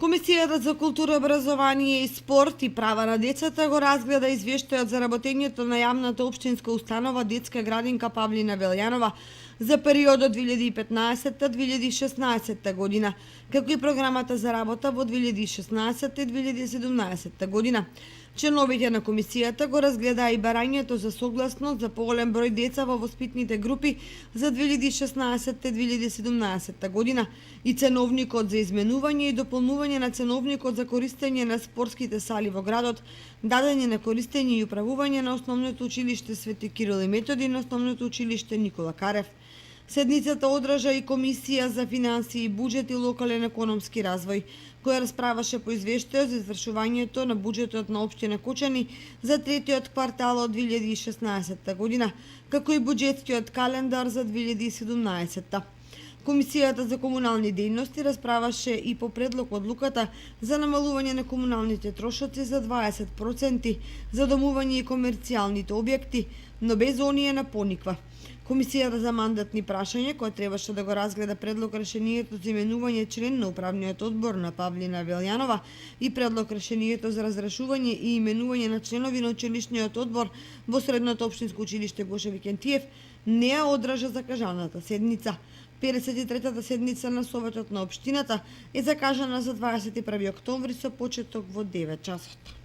Комисијата за култура, образование и спорт и права на децата го разгледа извештајот за работењето на јавната општинска установа Детска градинка Павлина Велјанова за периодот 2015-2016 година, како и програмата за работа во 2016 и 2017 година. Членовите на комисијата го разгледаа и барањето за согласност за поголем број деца во воспитните групи за 2016 и 2017 година и ценовникот за изменување и дополнување на ценовникот за користење на спортските сали во градот, дадење на користење и управување на Основното училиште Свети Кирил и Методи и на Основното училиште Никола Карев. Седницата одржа и Комисија за финансии, буџет и локален економски развој, која расправаше по извештајот за извршувањето на буџетот на општина Кочани за третиот квартал од 2016 година, како и буџетскиот календар за 2017. Комисијата за комунални дејности расправаше и по предлог одлуката за намалување на комуналните трошоци за 20% за домување и комерцијалните објекти, но без оние на пониква. Комисијата за мандатни прашања, која требаше да го разгледа предлог решението за именување член на управниот одбор на Павлина Велјанова и предлог решението за разрешување и именување на членови на училишниот одбор во Средното општинско училиште Гоше Викентиев, не ја одржа закажаната седница. 53-та седница на Советот на општината е закажана за 21 октомври со почеток во 9 часот.